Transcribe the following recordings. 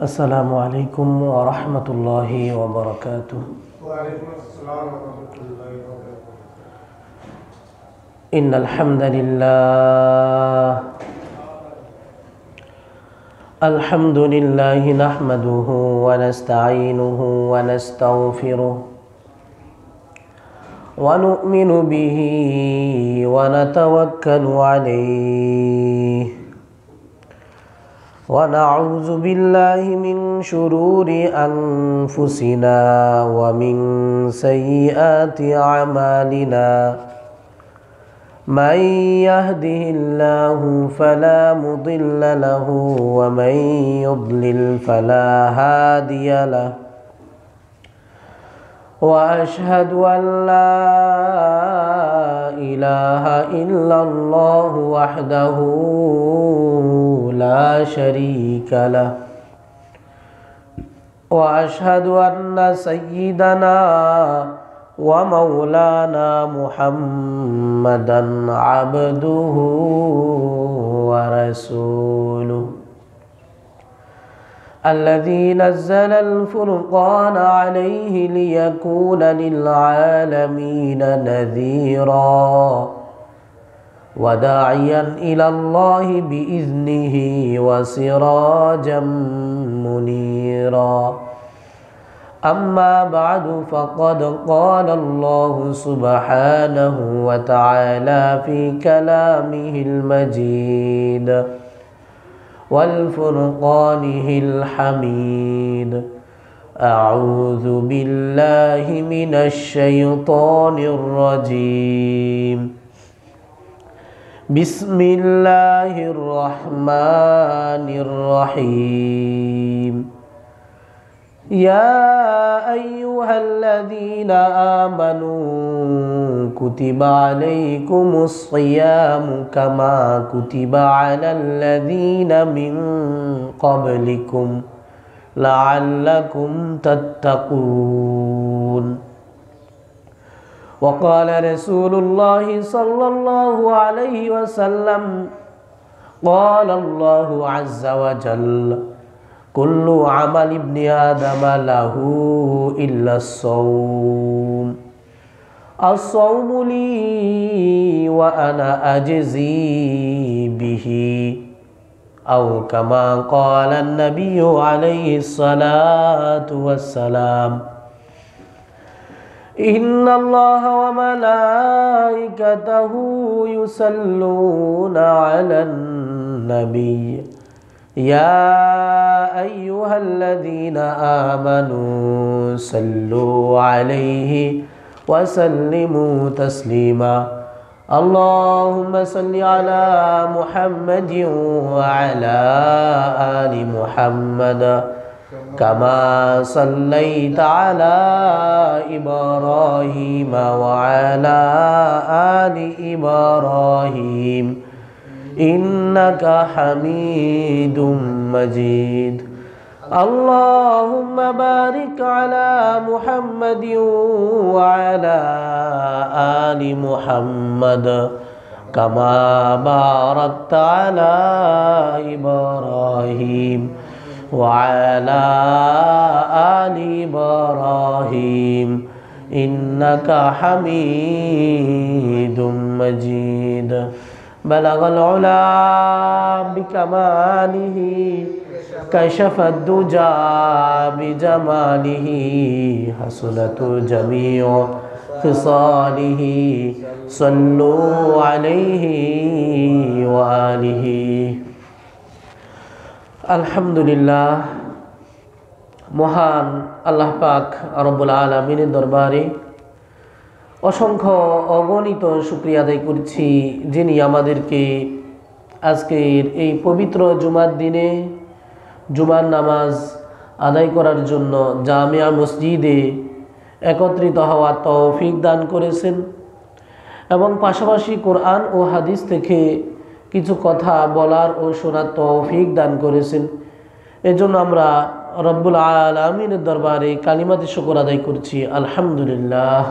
السلام عليكم ورحمة الله وبركاته. وعليكم السلام ورحمة الله وبركاته. إن الحمد لله نحمده ونستعينه ونستغفره ونؤمن به ونتوكل عليه ونعوذ بالله من شرور أنفسنا ومن سيئات أعمالنا من يهده الله فلا مضل له ومن يضلل فلا هادي له وأشهد أن لا إله إلا الله وحده لا شريك له وأشهد أن سيدنا ومولانا محمدا عبده ورسوله الذي نزل الفرقان عليه ليكون للعالمين نذيرا وداعيا إلى الله بإذنه وسراجا منيرا أما بعد فقد قال الله سبحانه وتعالى في كلامه المجيد والفرقانه الحميد أعوذ بالله من الشيطان الرجيم بسم الله الرحمن الرحيم يا أيها الذين آمنوا كتب عليكم الصيام كما كتب على الذين من قبلكم لعلكم تتقون وقال رسول الله صلى الله عليه وسلم قال الله عز وجل كل عمل ابن آدم له إلا الصوم الصوم لي وأنا أجزي به أو كما قال النبي عليه الصلاة والسلام إن الله وملائكته يصلون على النبي يا أيها الذين آمنوا صلوا عليه وسلموا تسليما اللهم صل على محمد وعلى آل محمد كما صليت على إبراهيم وعلى آل إبراهيم إنك حميد مجيد اللهم بارك على محمد وعلى آل محمد كما باركت على إبراهيم وعلى آل إبراهيم إنك حميد مجيد بلغ العلا بكماله كشف الدجى بجماله حسنت جميع خصاله صلوا عليه وآله আলহামদুলিল্লাহ মহান আল্লাহ পাক রব্বুল আলামিনের দরবারে অসংখ্য অগণিত শুকরিয়া আদায় করছি যিনি আমাদেরকে আজকের এই পবিত্র জুমার দিনে জুমার নামাজ আদায় করার জন্য জামিয়া মসজিদে একত্রিত হওয়ার তৌফিক দান করেছেন এবং পাশাপাশি কোরআন ও হাদিস থেকে কিছু কথা বলার ও শোনার তৌফিক দান করেছেন। এজন্য আমরা রব্বুল আলামিনের দরবারে কালিমাতে শুকর আদায় করছি আলহামদুলিল্লাহ।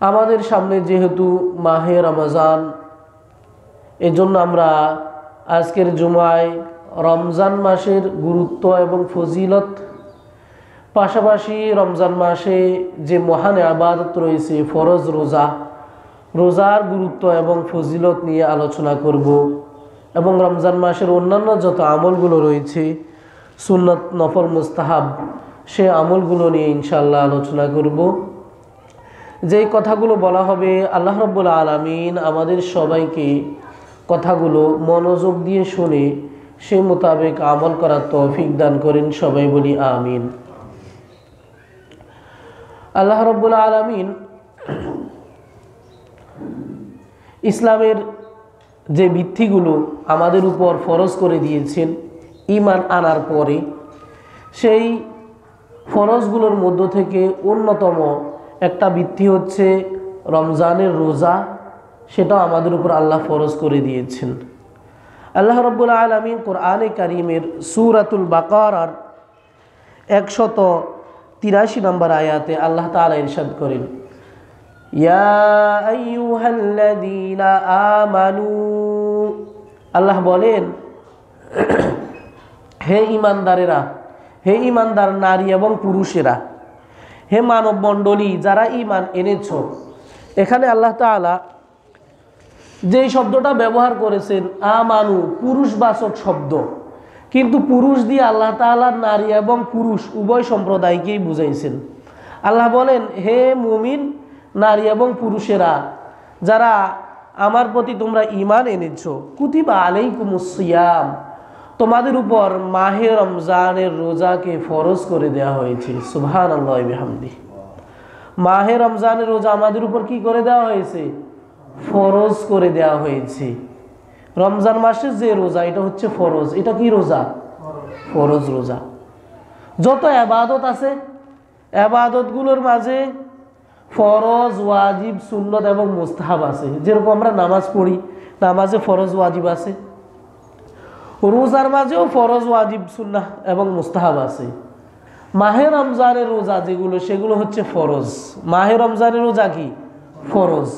আমাদের সামনে যেহেতু মাহে রমজান, এজন্য আমরা আজকের জুমায় রমজান মাসের গুরুত্ব এবং ফজিলত, পাশাপাশি রমজান মাসে যে মহান ইবাদত রয়েছে ফরজ রোজা, রোজার গুরুত্ব এবং ফজিলত নিয়ে আলোচনা করব এবং রমজান মাসের অন্যান্য যত আমলগুলো রয়েছে সুন্নত, নফল, মুস্তাহাব, সে আমলগুলো নিয়ে ইনশাআল্লাহ আলোচনা করব। যেই কথাগুলো বলা হবে আল্লাহ রাব্বুল আলামিন আমাদের সবাইকে কথাগুলো মনোযোগ দিয়ে শুনে সেই মোতাবেক আমল করার তৌফিক দান করেন, সবাই বলি আমিন। আল্লাহ রাব্বুল আলামিন ইসলামের যে ভিত্তিগুলো আমাদের উপর ফরজ করে দিয়েছেন ঈমান আনার পরে, সেই ফরজগুলোর মধ্য থেকে অন্যতম একটা ভিত্তি হচ্ছে রমজানের রোজা। সেটাও আমাদের উপর আল্লাহ ফরজ করে দিয়েছেন। আল্লাহ রাব্বুল আলামিন কোরআনে কারীমের সূরাতুল বাকারার 183 নম্বর আয়াতে আল্লাহ তাআলা ইরশাদ করেন, ইয়া আইয়ুহাল্লাযীনা আমানু, আল্লাহ বলেন হে ঈমানদারেরা, হে ঈমানদার নারী এবং পুরুষেরা, হে মানব মণ্ডলী যারা ঈমান এনেছ। এখানে আল্লাহ তাআলা যেই শব্দটা ব্যবহার করেছেন আমানু, পুরুষবাচক শব্দ, কিন্তু পুরুষ দিয়ে আল্লাহ তাআলা নারী এবং পুরুষ উভয় সম্প্রদায়কেই বুঝাইছেন। আল্লাহ বলেন হে মুমিন নারী এবং পুরুষেরা যারা আমার প্রতি তোমরা ঈমান এনেছো, কুতিবা আলাইকুমুস সিয়াম, তোমাদের উপর মাহে রমজানের রোজাকে ফরজ করে দেওয়া হয়েছে। সুবহানাল্লাহি ওয়া বিহামদিহি। মাহে রমজানের রোজা আমাদের উপর কি করে দেওয়া হয়েছে? ফরজ করে দেওয়া হয়েছে। রমজান মাসের যে রোজা এটা হচ্ছে ফরজ। এটা কি রোজা? ফরজ রোজা। যত ইবাদত আছে ইবাদতগুলোর মাঝে ফরজ, ওয়াজিব, সুন্নত এবং মুস্তাহাব আছে। যেরকম আমরা নামাজ পড়ি, নামাজে ফরজ ওয়াজিব আছে। রোজার মাঝেও ফরজ, ওয়াজিব, সুন্নাহ এবং মুস্তাহাব আছে। মাহে রমজানের রোজা যেগুলো সেগুলো হচ্ছে ফরজ। মাহে রমজানের রোজা কি? ফরজ।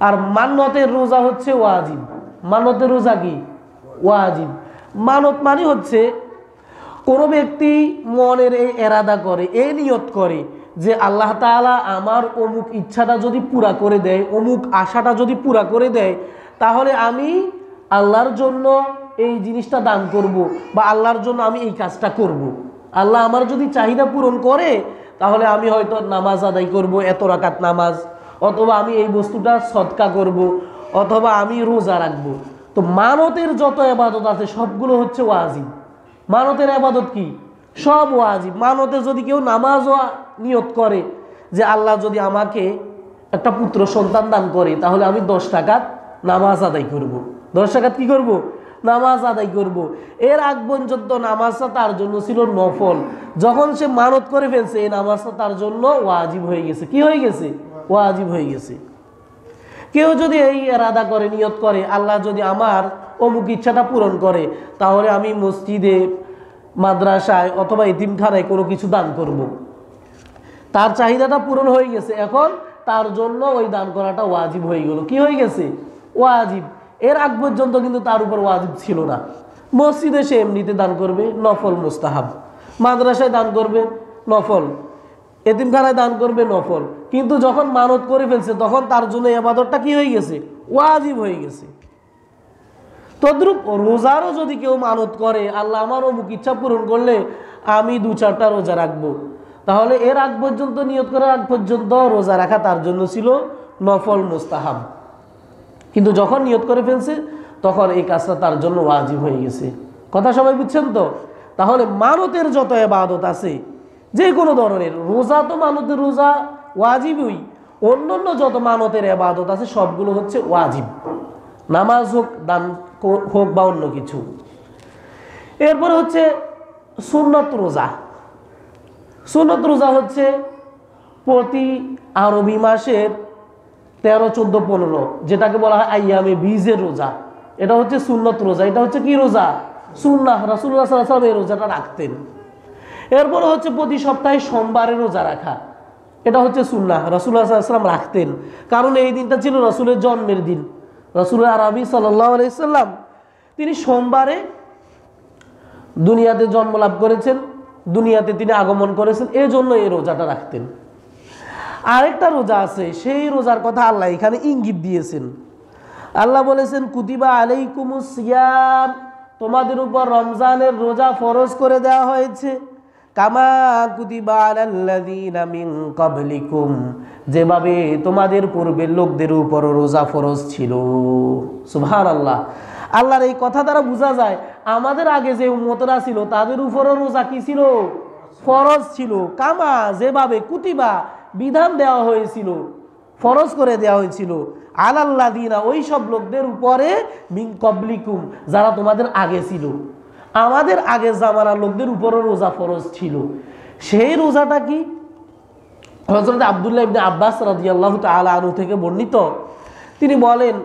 আর মান্নতের রোজা হচ্ছে ওয়াজিব। মান্নতের রোজা কি? ওয়াজিব। মানত মানে হচ্ছে কোনো ব্যক্তি মনের এই এরাদা করে, এই নিয়ত করে যে আল্লাহ তাআলা আমার অমুক ইচ্ছাটা যদি পুরা করে দেয়, অমুক আশাটা যদি পুরা করে দেয়, তাহলে আমি আল্লাহর জন্য এই জিনিসটা দান করব বা আল্লাহর জন্য আমি এই কাজটা করব। আল্লাহ আমার যদি চাহিদা পূরণ করে তাহলে আমি হয়তো নামাজ আদায় করব, এত রাকাত নামাজ, অথবা আমি এই বস্তুটা সদকা করব, অথবা আমি রোজা রাখবো। তো মানতের যত ইবাদত আছে সবগুলো হচ্ছে ওয়াজিব। মানতের ইবাদত কি? সব ওয়াজিব। মানতে যদি কেউ নামাজও নিয়ত করে যে আল্লাহ যদি আমাকে একটা পুত্র সন্তান দান করে তাহলে আমি 10 রাকাত নামাজ আদায় করব। 10 রাকাত কি করব? নামাজ আদায় করব। এর আগ পর্যন্ত নামাজটা তার জন্য ছিল নফল। যখন সে মানত করে ফেলছে এই নামাজটা তার জন্য ওয়াজিব হয়ে গেছে। কি হয়ে গেছে? ওয়াজিব হয়ে গেছে। কেউ যদি এই ইরাদা করে, নিয়ত করে আল্লাহ যদি আমার অমুক ইচ্ছাটা পূরণ করে তাহলে আমি মসজিদে, মাদ্রাসায় অথবা এতিমখানায় কোনো কিছু দান করব। তার চাহিদাটা পূরণ হয়ে গেছে, এখন তার জন্য ওই দান করাটা ওয়াজিব হয়ে গেল। কি হয়ে গেছে? ওয়াজিব। এর আগ পর্যন্ত কিন্তু তার উপর ওয়াজিব ছিল না। মসজিদে সে এমনিতে দান করবে, নফল, মুস্তাহাব। মাদ্রাসায় দান করবে, নফল। এতিমখানায় দান করবে, নফল। কিন্তু যখন মানত করে ফেলছে তখন তার জন্য ইবাদতটা কি হয়ে গেছে? ওয়াজিব হয়ে গেছে। তদ্রূপ রোজারও যদি কেউ মানত করে আল্লাহ আমার অমুক ইচ্ছা পূরণ করলে আমি 2-4টা রোজা রাখবো, তাহলে এর আগ পর্যন্ত, নিয়ত করার আগ পর্যন্ত রোজা রাখা তার জন্য ছিল নফল, মুস্তাহাব। কিন্তু যখন নিয়ত করে ফেলছে তখন এই কাজটা তার জন্য ওয়াজিব হয়ে গেছে। কথা সবাই বুঝছেন তো? তাহলে মানতের যত ইবাদত আছে যে কোনো ধরনের, রোজা তো মানতের রোজা ওয়াজিবই, অন্যান্য যত মানতের ইবাদত আছে সবগুলো হচ্ছে ওয়াজিব। নামাজ হোক, দান হোক বা অন্য কিছু। এরপরে হচ্ছে সুন্নত রোজা। সুন্নত রোজা হচ্ছে প্রতি আরবি মাসের 13, 14, 15 যেটাকে বলা হয় আইয়ামে বীজের রোজা, এটা হচ্ছে সুন্নত রোজা। এটা হচ্ছে কি রোজা? সুন্নাহ। রাসূলুল্লাহ সাল্লাল্লাহু আলাইহি ওয়াসাল্লাম এই রোজাটা রাখতেন। এরপরে হচ্ছে প্রতি সপ্তাহে সোমবারে রোজা রাখা, এটা হচ্ছে সুন্নাহ। রাসূলুল্লাহ সাল্লাল্লাহু আলাইহি ওয়াসাল্লাম রাখতেন, কারণ এই দিনটা ছিল রাসূলের জন্মের দিন। রাসূল আরবি সাল্লাল্লাহু আলাইহি ওয়াসাল্লাম তিনি সোমবারে দুনিয়াতে জন্ম লাভ করেছেন, দুনিয়াতে তিনি আগমন করেছেন, এই জন্য এই রোজাটা রাখতেন। আরেকটা রোজা আছে, সেই রোজার কথা আল্লাহ এখানে ইঙ্গিত দিয়েছেন। আল্লাহ বলেছেন কুতিবা আলাইকুমুস সিয়াম, তোমাদের উপর রমজানের রোজা ফরজ করে দেওয়া হয়েছে। কামা কুতিবা আলাল্লাযীনা মিন ক্বাবলিকুম, যেভাবে তোমাদের পূর্বের লোকদের উপর রোজা ফরজ ছিল। সুবহানাল্লাহ। আল্লাহর এই কথা দ্বারা বোঝা যায় আমাদের আগে যে উম্মতরা ছিল তাদের উপরও রোজা কি ছিল? ফরজ ছিল। কামা, যেভাবে, কুতিবা, বিধান দেওয়া হয়েছিল, ফরজ করে দেওয়া হয়েছিল, আলাল্লাযীনা, ওই সব লোকদের উপরে, মিন ক্বাবলিকুম, যারা তোমাদের আগে ছিল। আমাদের আগের জামানার লোকদের উপরও রোজা ফরজ ছিল। সেই রোজাটা কি? হযরত আব্দুল্লাহ ইবনে আব্বাস রাদিয়াল্লাহু তাআলা আনহু থেকে বর্ণিত, তিনি বলেন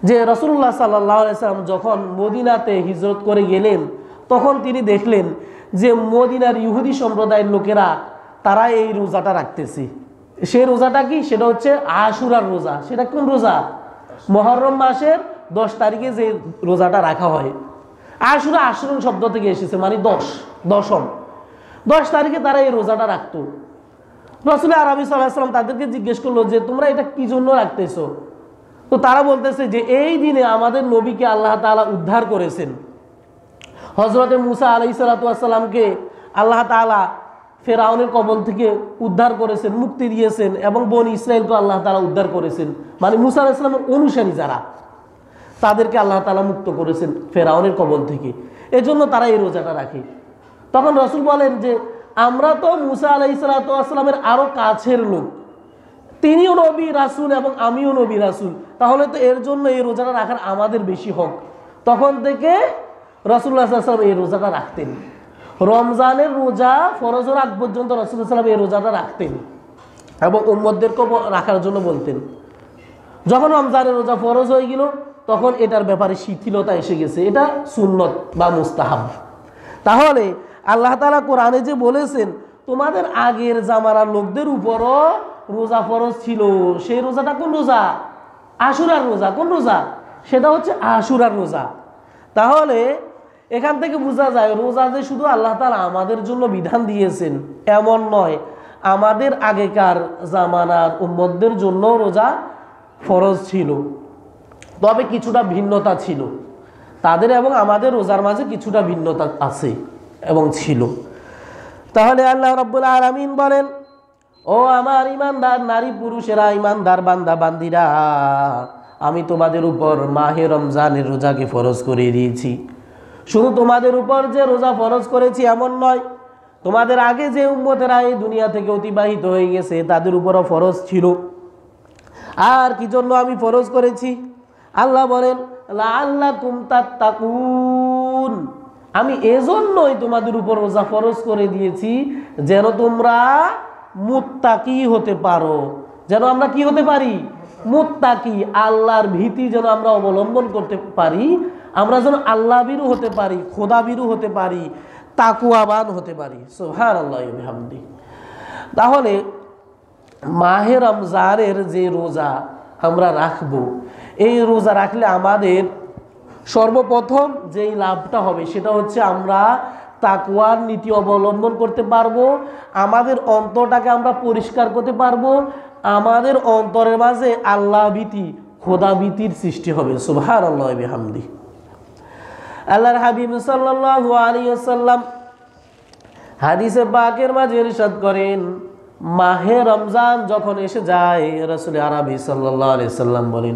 যে রাসূলুল্লাহ সাল্লাল্লাহু আলাইহি ওয়াসাল্লাম যখন মদিনাতে হিজরত করে গেলেন, তখন তিনি দেখলেন যে মদিনার ইহুদি সম্প্রদায়ের লোকেরা তারা এই রোজাটা রাখতেছে। সেই রোজাটা কি? সেটা হচ্ছে আশুরার রোজা। সেটা কোন রোজা? মুহররম মাসের 10 তারিখে যে রোজাটা রাখা হয়। আশুরা আশুরন শব্দ থেকে এসেছে, মানে 10ম 10 তারিখে তারা এই রোজাটা রাখতো। রাসূল আরবি সাল্লাল্লাহু আলাইহি ওয়াসাল্লাম তাদেরকে জিজ্ঞেস করলো যে তোমরা এটা কি জন্য রাখতেছো? তো তারা বলতেছে যে এই দিনে আমাদের নবীকে আল্লাহ তাআলা উদ্ধার করেছেন। হযরতে মুসা আলাইহিস সালাতু ওয়াস সালামকে আল্লাহ তাআলা ফেরাউনের কবল থেকে উদ্ধার করেছেন, মুক্তি দিয়েছেন, এবং বনি ইসরাইলকে আল্লাহ তাআলা উদ্ধার করেছেন। মানে মুসা আলাইহিস সালামের অনুসারী যারা, তাদেরকে আল্লাহ তাআলা মুক্ত করেছেন ফেরাউনের কবল থেকে। এজন্য তারা এই রোজাটা রাখে। তখন রাসূল বলেন যে আমরা তো মুসা আলাইহিস সালাতু ওয়াস সালামের আরো কাছের লোক, তিনিও নবী রাসূল এবং আমিও নবী রাসূল, তাহলে তো এর জন্য এই রোজাটা রাখার আমাদের বেশি হক। তখন থেকে রাসূলুল্লাহ সাল্লাল্লাহু আলাইহি ওয়াসাল্লাম এই রোজাটা রাখতেন। রমজানের রোজা ফরজের আগ পর্যন্ত রাসূলুল্লাহ সাল্লাল্লাহু আলাইহি ওয়াসাল্লাম এই রোজাটা রাখতেন এবং উম্মতদেরকে রাখার জন্য বলতেন। যখন রমজানের রোজা ফরজ হয়ে গেল, তখন এটার ব্যাপারে শিথিলতা এসে গেছে, এটা সুন্নত বা মুস্তাহাব। তাহলে আল্লাহ তাআলা কোরআনে যে বলেছেন তোমাদের আগের জামানার লোকদের উপরও রোজা ফরজ ছিল, সেই রোজাটা কোন রোজা? আশুরার রোজা। কোন রোজা? সেটা হচ্ছে আশুরার রোজা। তাহলে এখান থেকে বোঝা যায় রোজা যে শুধু আল্লাহ তাআলা আমাদের জন্য বিধান দিয়েছেন এমন নয়, আমাদের আগেকার জামানার উম্মতদের জন্য রোজা ফরজ ছিল, তবে কিছুটা ভিন্নতা ছিল তাদের এবং আমাদের রোজার মাঝে কিছুটা ভিন্নতা আছে এবং ছিল। তাহলে আল্লাহ রাব্বুল আলামিন বলেন, ও আমার ঈমানদার নারী পুরুষেরা, ঈমানদার বান্দা বান্দিরা, আমি তোমাদের উপর মাহে রমজানের রোজাকে ফরজ করে দিয়েছি। শুধু তোমাদের উপর যে রোজা ফরজ করেছি এমন নয়, তোমাদের আগে যে উম্মতেরা এই দুনিয়া থেকে অতিবাহিত হয়ে গেছে তাদের উপরও ফরজ ছিল। আর কি জন্য আমি ফরজ করেছি? আল্লাহ বলেন লাআল্লাকুম তাত্তাকুন, আমি এজন্যই তোমাদের উপর রোজা ফরজ করে দিয়েছি যেন তোমরা মুত্তাকি হতে পারো। যেন আমরা কি হতে পারি? মুত্তাকি, আল্লাহর ভীতি যেন আমরা অবলম্বন করতে পারি, আমরা যেন আল্লাহ ভীরু হতে পারি, খোদা ভীরু হতে পারি, তাকওয়াবান হতে পারি। সুবহানাল্লাহি ওয়া বিহামদিহি। তাহলে মাহে রমজানের যে রোজা আমরা রাখবো, এই রোজা রাখলে আমাদের সর্বপ্রথম যেই লাভটা হবে সেটা হচ্ছে আমরা তাকওয়ার নীতি অবলম্বন করতে পারবো, আমাদের অন্তরটাকে আমরা পরিষ্কার করতে পারবো, আমাদের অন্তরের মাঝে আল্লাহ ভীতি, খোদা ভীতির সৃষ্টি হবে। সুবহানাল্লাহি ওয়া বিহামদিহি। আল্লাহর হাবিব সাল্লাল্লাহু আলাইহি ওয়াসাল্লাম হাদিসে পাকের মাঝে ইরশাদ করেন, মাহে রমজান যখন এসে যায়, রাসূল আরবি সাল্লাল্লাহু আলাইহি ওয়াসাল্লাম বলেন,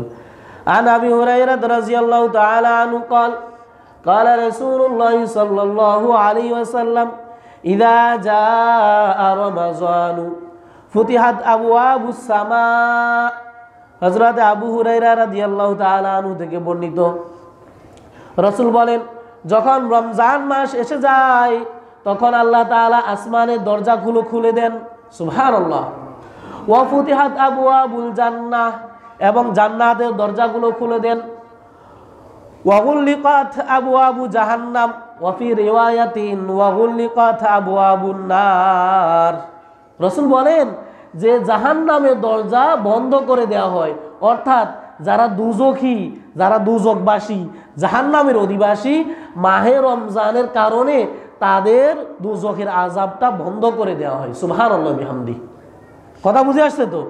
আন আবি হুরায়রা রাদিয়াল্লাহু তাআলা আনহু قال قال رسول الله صلى الله عليه وسلم إذا جاء رمضان فتحت أبواب السماء। হযরত আবু হুরায়রা রাদিয়াল্লাহু তাআলা আনহু থেকে বর্ণিত, রাসূল বলেন যখন রমজান মাস এসে যায় তখন আল্লাহ তাআলা আসমানের দরজাগুলো খুলে দেন। সুবহানাল্লাহ। ওয়া ফুতিহাত আবওয়াবুল জান্নাহ, এবং জান্নাতের দরজাগুলো খুলে দেন। ওয়া গুলিকাত আবওয়াবু জাহান্নাম, ওয়া ফি রিওয়ায়াতিন ওয়া গুলিকাত আবওয়াবুন নার। রাসূল বলেন যে জাহান্নামের দরজা বন্ধ করে দেওয়া হয়, অর্থাৎ যারা দুজখী, যারা দুজকবাসী, জাহান্নামের অধিবাসী, মাহে রমজানের কারণে তাদের দুজখের আযাবটা বন্ধ করে দেওয়া হয়। সুবহানাল্লাহ বিহামদি। কথা বুঝে আসছে তো?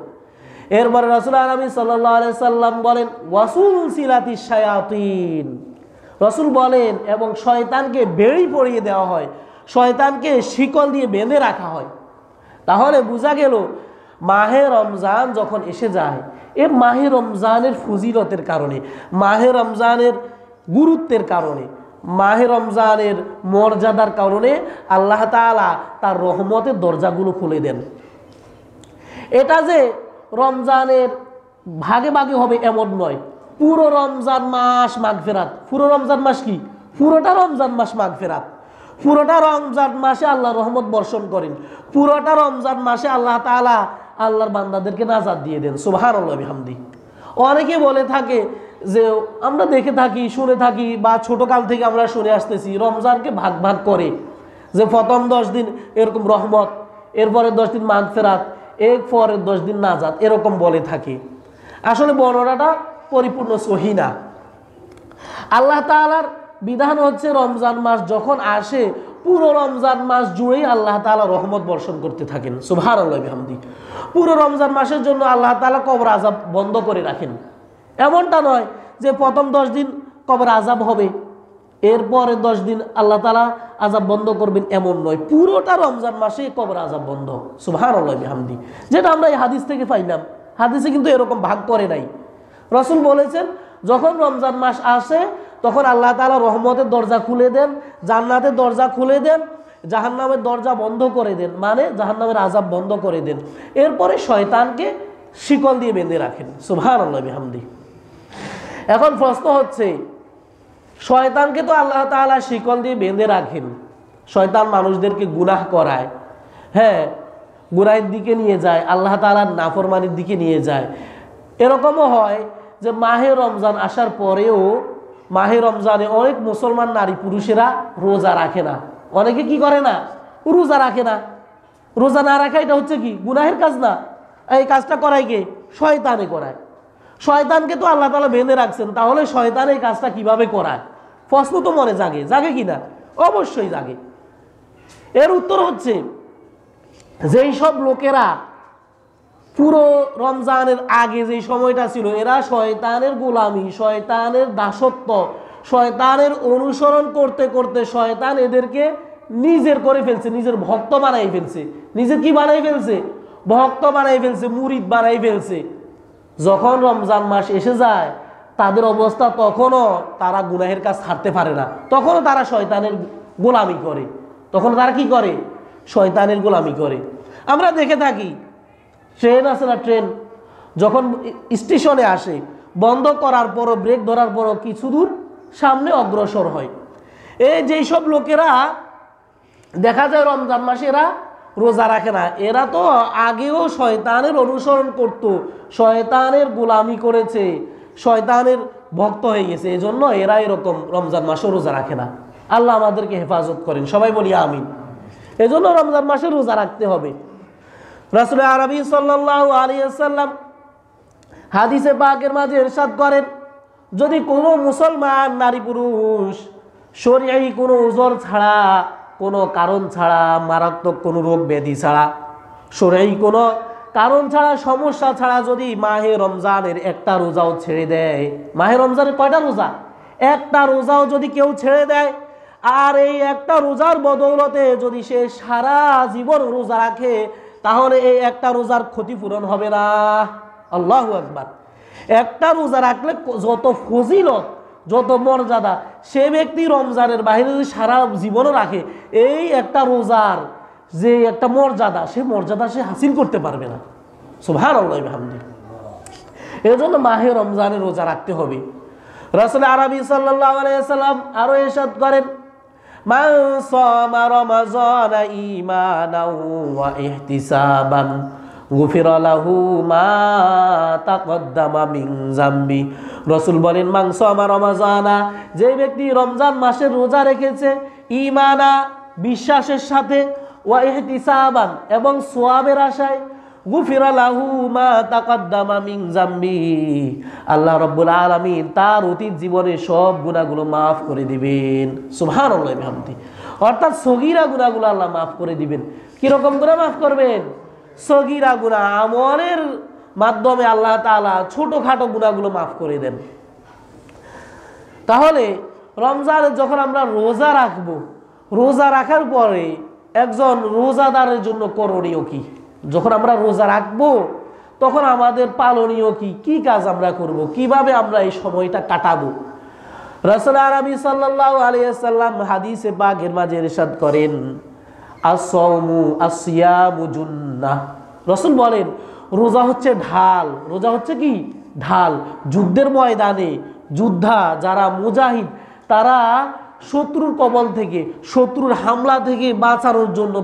এরপরে রাসূল আরবি সাল্লাল্লাহু আলাইহি সাল্লাম বলেন ওয়াসুলসিলাতিশ শায়াতিন, রাসূল বলেন এবং শয়তানকে বেড়ি পরিয়ে দেওয়া হয়, শয়তানকে শিকল দিয়ে বেঁধে রাখা হয়। তাহলে বোঝা গেল মাহে রমজান যখন এসে যায়, এ মাহে রমজানের ফজিলতের কারণে, মাহে রমজানের গুরুত্বের কারণে, মাহে রমজানের মর্যাদার কারণে আল্লাহ তাআলা তার রহমতের দরজাগুলো খুলে দেন। এটা যে রমজানের ভাগে ভাগে হবে এমন নয়, পুরো রমজান মাস মাগফিরাত। পুরো রমজান মাস কি? পুরোটা রমজান মাস মাগফিরাত। পুরোটা রমজান মাসে আল্লাহ রহমত বর্ষণ করেন, পুরোটা রমজান মাসে আল্লাহ তাআলা আল্লাহর বান্দাদেরকে নাজাত দিয়ে দেন। সুবহানাল্লাহ বিহামদি। অনেকে বলে থাকে যে আমরা দেখে থাকি, শুনে থাকি, বা ছোটকাল থেকে আমরা শুনে আসতেছি রমজানকে ভাগ ভাগ করে, যে প্রথম 10 দিন এরকম রহমত, এরপরে 10 দিন মাগফিরাত, এরপরে 10 দিন নাজাত, এরকম বলে থাকি। আসলে বর্ণনাটা পরিপূর্ণ সহি না। আল্লাহ তাআলার বিধান হচ্ছে রমজান মাস যখন আসে পুরো রমজান মাস জুড়েই আল্লাহ তাআলা রহমত বর্ষণ করতে থাকেন। সুবহানাল্লাহ বিহামদি। পুরো রমজান মাসের জন্য আল্লাহ তাআলা কবর আযাব বন্ধ করে রাখেন। এমনটা নয় যে প্রথম 10 দিন কবর আযাব হবে, এরপরে 10 দিন আল্লাহ তাআলা আযাব বন্ধ করবেন, এমন নয়। পুরোটা রমজান মাসে কবর আযাব বন্ধ। সুবহানাল্লাহ বিহামদি। যেটা আমরা এই হাদিস থেকে পাইলাম, হাদিসে কিন্তু এরকম ভাগ করে নাই। রাসূল বলেছেন যখন রমজান মাস আসে তখন আল্লাহ তাআলা রহমতের দরজা খুলে দেন, জান্নাতের দরজা খুলে দেন, জাহান্নামের দরজা বন্ধ করে দেন, মানে জাহান্নামের আযাব বন্ধ করে দেন। এরপরে শয়তানকে শিকল দিয়ে বেঁধে রাখেন। সুবহানাল্লাহ বিহামদি। এখন প্রশ্ন হচ্ছে, শয়তানকে তো আল্লাহ তাআলা শিকল দিয়ে বেঁধে রাখেন, শয়তান মানুষদেরকে গুনাহ করায়, হ্যাঁ, গুনাহের দিকে নিয়ে যায়, আল্লাহ তাআলার নাফরমানির দিকে নিয়ে যায়। এরকমও হয় যে মাহে রমজান আসার পরেও মাহে রমজানে অনেক মুসলমান নারী পুরুষেরা রোজা রাখে না। অনেকে কি করে না? রোজা রাখে না। রোজা না রাখা এটা হচ্ছে কি? গুনাহের কাজ না? এই কাজটা করায় কে? শয়তানে করায়। শয়তানকে তো আল্লাহ তাআলা বেঁধে রাখছেন, তাহলে শয়তান এই কাজটা কিভাবে করায়? প্রশ্ন তো মনে জাগে, জাগে কিনা? অবশ্যই জাগে। এর উত্তর হচ্ছে, যেই সব লোকেরা পুরো রমজানের আগে যে সময়টা ছিল এরা শয়তানের গোলামি, শয়তানের দাসত্ব, শয়তানের অনুসরণ করতে করতে শয়তান এদেরকে নিজের করে ফেলছে, নিজের ভক্ত বানাই ফেলছে। নিজের কি বানাই ফেলছে? ভক্ত বানাই ফেলছে, মুরিদ বানাই ফেলছে। যখন রমজান মাস এসে যায় তাদের অবস্থা তখনও তারা গুনাহের কাজ ছাড়তে পারে না, তখনও তারা শয়তানের গোলামি করে। তখন তারা কি করে? শয়তানের গোলামি করে। আমরা দেখে থাকি ট্রেন আছে না, ট্রেন যখন স্টেশনে আসে বন্ধ করার পরও, ব্রেক ধরার পরও কিছু দূর সামনে অগ্রসর হয়। এই যেই সব লোকেরা দেখা যায় রমজান মাসে এরা রোজা রাখে না, এরা তো আগেও শয়তানের অনুসরণ করত, শয়তানের গোলামি করেছে, শয়তানের ভক্ত হয়ে গেছে, এজন্য এরা এরকম রমজান মাসে রোজা রাখে না। আল্লাহ আমাদেরকে হেফাজত করেন, সবাই বলি আমিন। এজন্য রমজান মাসে রোজা রাখতে হবে। রাসূল আরবি সাল্লাল্লাহু আলাইহি ওয়াসাল্লাম হাদিসে পাকের মাঝে ইরশাদ করেন, যদি কোনো মুসলমান নারী পুরুষ শরঈ কোনো উযর ছাড়া, কোনো কারণ ছাড়া, মারাত্মক কোনো রোগ ব্যাধি ছাড়া, শরঈ কোনো কারণ ছাড়া, সমস্যা ছাড়া যদি মাহে রমজানের একটা রোজাও ছেড়ে দেয়, মাহে রমজানের কয়টা রোজা? একটা রোজাও যদি কেউ ছেড়ে দেয়, আর এই একটা রোজার বদৌলতে যদি সে সারা জীবন রোজা রাখে, তাহলে এই একটা রোজার ক্ষতিপূরণ হবে না। আল্লাহু আকবার। একটা রোজা রাখলে যত ফজিলত, যত মর্যাদা, সে ব্যক্তি রমজানের বাইরে যদি সারা জীবনও রাখে, এই একটা রোজার যে একটা মর্যাদা, সে মর্যাদা সে হাসিল করতে পারবে না। সুবহানাল্লাহ বিহামদিহি। এর জন্য মাহে রমজানের রোজা রাখতে হবে। রাসূল আরবি সাল্লাল্লাহু আলাইহি ওয়াসাল্লাম আরো ইরশাদ করেন, মান সামা রমাযানা ঈমানাও ওয়া ইহতিসাবান গুফিরা লাহু মা তাকদ্দামা মিন যামবি। রাসূল বলেন, মান সামা রমাযানা, যে ব্যক্তি রমজান মাসের রোজা রেখেছে ঈমানা বিশ্বাসের সাথে, ওয়া ইহতিসাবান এবং সওয়াবের আশায়, গুফিরা লাহু মা তাকাদ্দামা মিন যামবি, আল্লাহ রাব্বুল আলামিন তার অতীত জীবনের সব গুনাহগুলো মাফ করে দিবেন। সুবহানাল্লাহ ওয়া বিহামদিহি। অর্থাৎ সগীরা গুনাহগুলো আল্লাহ মাফ করে দিবেন। কি রকম করে মাফ করবেন? সগীরা গুনাহ আমলের মাধ্যমে আল্লাহ তাআলা ছোটখাটো গুনাহগুলো মাফ করে দেন। তাহলে রমজানে যখন আমরা রোজা রাখবো, রোজা রাখার পরে একজন রোজাদারের জন্য করণীয় কি? যখন আমরা রোজা রাখবো তখন আমাদের পালনীয় কি কি কাজ আমরা করব, কিভাবে আমরা এই সময়টা কাটাবো? রাসূল আরবি সাল্লাল্লাহু আলাইহি ওয়াসাল্লাম হাদিসে পাকের মাঝে ইরশাদ করেন, আস-সাওমু আস-সিয়ামু জুন্নাহ। রাসূল বলেন রোজা হচ্ছে ঢাল। রোজা হচ্ছে কি? ঢাল। যুদ্ধের ময়দানে যোদ্ধা যারা মুজাহিদ, তারা শত্রুর কবল থেকে, শত্রুর হামলা থেকে